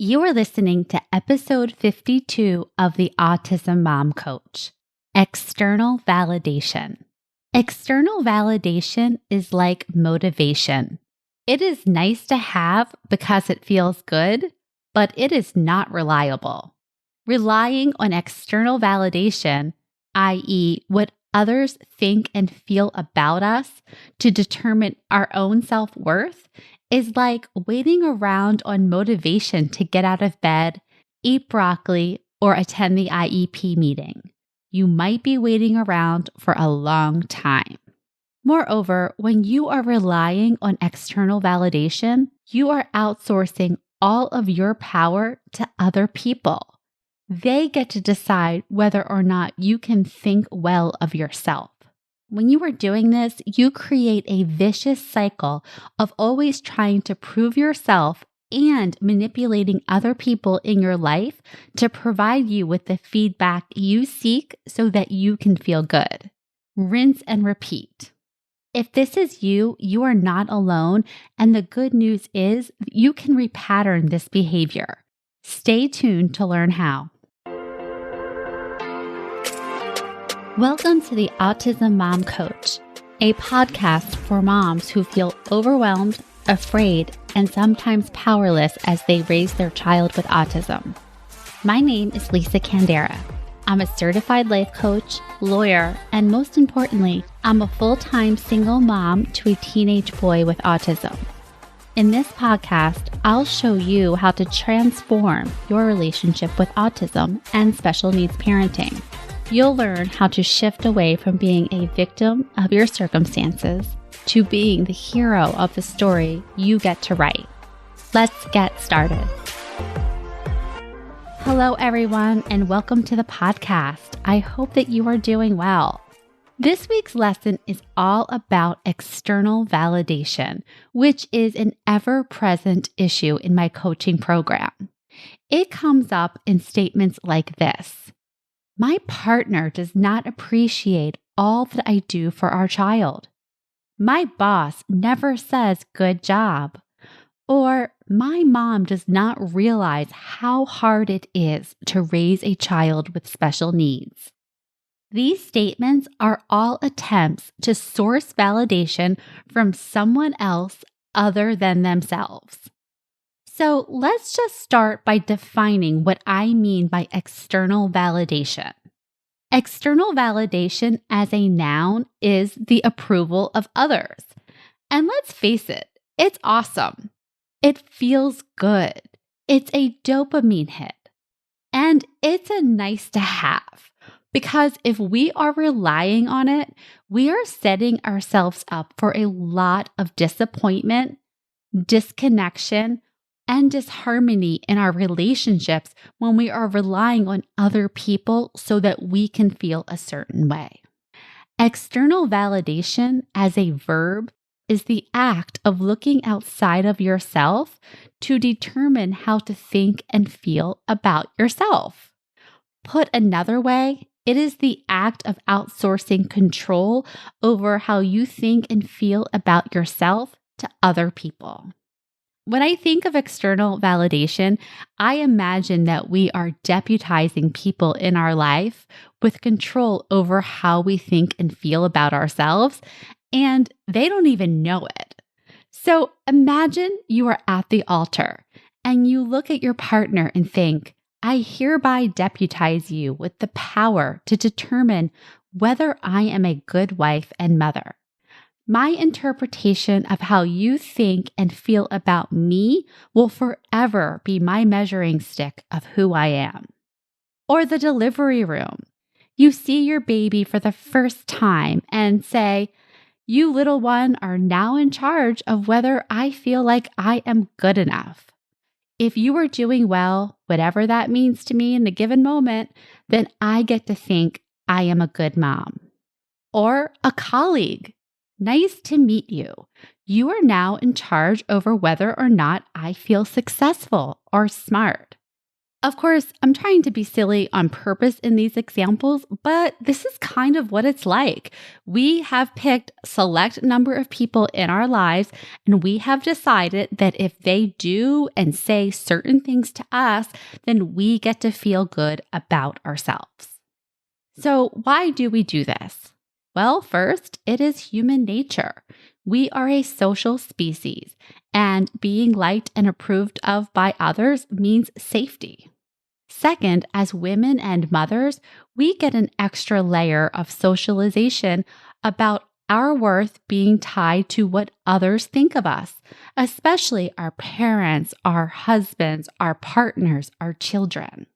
You are listening to episode 52 of the Autism Mom Coach, External Validation. External validation is like motivation. It is nice to have because it feels good, but it is not reliable. Relying on external validation, i.e., what others think and feel about us to determine our own self-worth, is like waiting around on motivation to get out of bed, eat broccoli, or attend the IEP meeting. You might be waiting around for a long time. Moreover, when you are relying on external validation, you are outsourcing all of your power to other people. They get to decide whether or not you can think well of yourself. When you are doing this, you create a vicious cycle of always trying to prove yourself and manipulating other people in your life to provide you with the feedback you seek so that you can feel good. Rinse and repeat. If this is you, you are not alone, and the good news is you can repattern this behavior. Stay tuned to learn how. Welcome to the Autism Mom Coach, a podcast for moms who feel overwhelmed, afraid, and sometimes powerless as they raise their child with autism. My name is Lisa Candera. I'm a certified life coach, lawyer, and most importantly, I'm a full-time single mom to a teenage boy with autism. In this podcast, I'll show you how to transform your relationship with autism and special needs parenting. You'll learn how to shift away from being a victim of your circumstances to being the hero of the story you get to write. Let's get started. Hello, everyone, and welcome to the podcast. I hope that you are doing well. This week's lesson is all about external validation, which is an ever-present issue in my coaching program. It comes up in statements like this: my partner does not appreciate all that I do for our child. My boss never says good job. Or my mom does not realize how hard it is to raise a child with special needs. These statements are all attempts to source validation from someone else other than themselves. So let's just start by defining what I mean by external validation. External validation as a noun is the approval of others. And let's face it, it's awesome. It feels good. It's a dopamine hit. And it's a nice to have, because if we are relying on it, we are setting ourselves up for a lot of disappointment, disconnection, and disharmony in our relationships when we are relying on other people so that we can feel a certain way. External validation as a verb is the act of looking outside of yourself to determine how to think and feel about yourself. Put another way, it is the act of outsourcing control over how you think and feel about yourself to other people. When I think of external validation, I imagine that we are deputizing people in our life with control over how we think and feel about ourselves, and they don't even know it. So imagine you are at the altar and you look at your partner and think, I hereby deputize you with the power to determine whether I am a good wife and mother. My interpretation of how you think and feel about me will forever be my measuring stick of who I am. Or the delivery room. You see your baby for the first time and say, you little one are now in charge of whether I feel like I am good enough. If you are doing well, whatever that means to me in a given moment, then I get to think I am a good mom. Or a colleague. Nice to meet you. You are now in charge over whether or not I feel successful or smart. Of course, I'm trying to be silly on purpose in these examples, but this is kind of what it's like. We have picked a select number of people in our lives, and we have decided that if they do and say certain things to us, then we get to feel good about ourselves. So why do we do this? Well, first, it is human nature. We are a social species, and being liked and approved of by others means safety. Second, as women and mothers, we get an extra layer of socialization about our worth being tied to what others think of us, especially our parents, our husbands, our partners, our children.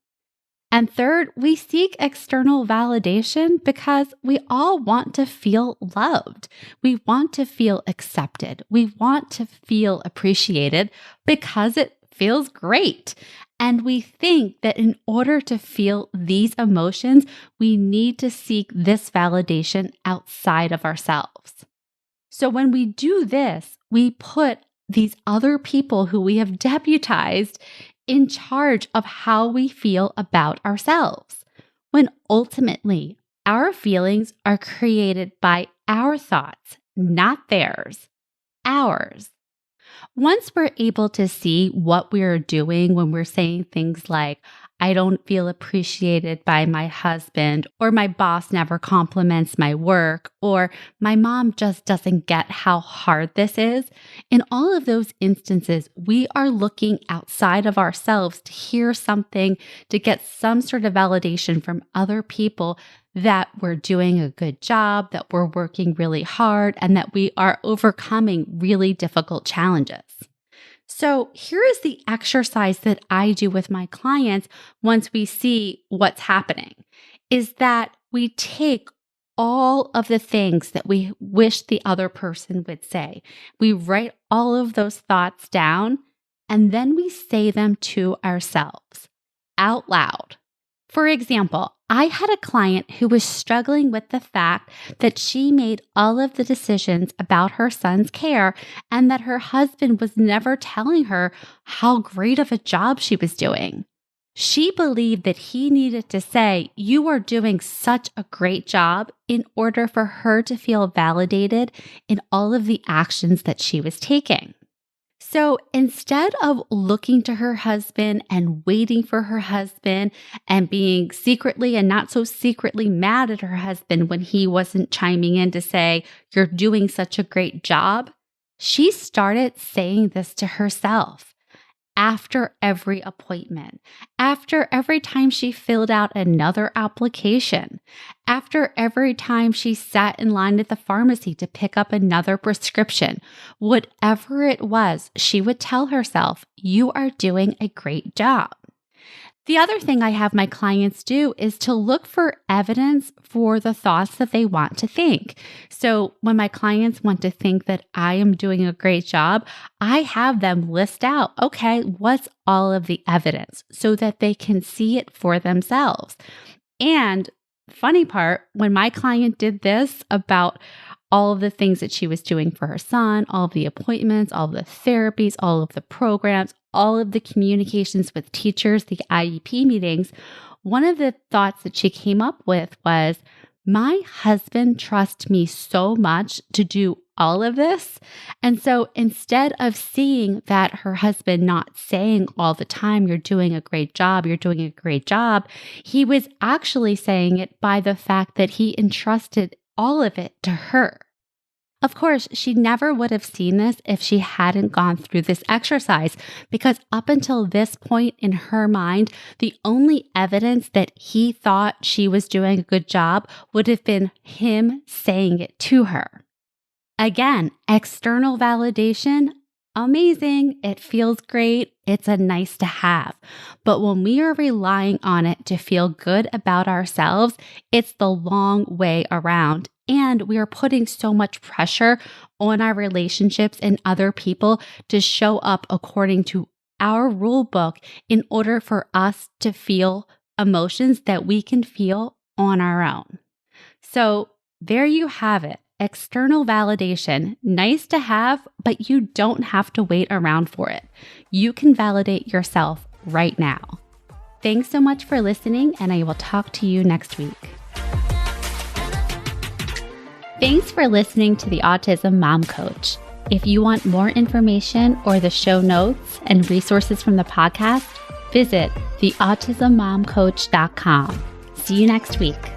And third, we seek external validation because we all want to feel loved. We want to feel accepted. We want to feel appreciated because it feels great. And we think that in order to feel these emotions, we need to seek this validation outside of ourselves. So when we do this, we put these other people who we have deputized in charge of how we feel about ourselves, when ultimately our feelings are created by our thoughts, not theirs, ours. Once we're able to see what we're doing when we're saying things like, I don't feel appreciated by my husband, or my boss never compliments my work, or my mom just doesn't get how hard this is, in all of those instances, we are looking outside of ourselves to hear something, to get some sort of validation from other people that we're doing a good job, that we're working really hard, and that we are overcoming really difficult challenges. So here is the exercise that I do with my clients once we see what's happening, is that we take all of the things that we wish the other person would say. We write all of those thoughts down, and then we say them to ourselves out loud. For example, I had a client who was struggling with the fact that she made all of the decisions about her son's care and that her husband was never telling her how great of a job she was doing. She believed that he needed to say, "You are doing such a great job," in order for her to feel validated in all of the actions that she was taking. So instead of looking to her husband and waiting for her husband and being secretly and not so secretly mad at her husband when he wasn't chiming in to say, "You're doing such a great job," she started saying this to herself after every appointment, after every time she filled out another application, after every time she sat in line at the pharmacy to pick up another prescription. Whatever it was, she would tell herself, "You are doing a great job." The other thing I have my clients do is to look for evidence for the thoughts that they want to think. So when my clients want to think that I am doing a great job, I have them list out, okay, what's all of the evidence so that they can see it for themselves. And funny part, when my client did this about all of the things that she was doing for her son, all of the appointments, all of the therapies, all of the programs, all of the communications with teachers, the IEP meetings, one of the thoughts that she came up with was, my husband trusts me so much to do all of this. And so instead of seeing that her husband not saying all the time, "You're doing a great job, you're doing a great job," he was actually saying it by the fact that he entrusted all of it to her. Of course, she never would have seen this if she hadn't gone through this exercise, because up until this point in her mind, the only evidence that he thought she was doing a good job would have been him saying it to her. Again, external validation, amazing. It feels great. It's a nice to have. But when we are relying on it to feel good about ourselves, it's the long way around. And we are putting so much pressure on our relationships and other people to show up according to our rule book in order for us to feel emotions that we can feel on our own. So there you have it. External validation, nice to have, but you don't have to wait around for it. You can validate yourself right now. Thanks so much for listening, and I will talk to you next week. Thanks for listening to the Autism Mom Coach. If you want more information or the show notes and resources from the podcast, visit theautismmomcoach.com. See you next week.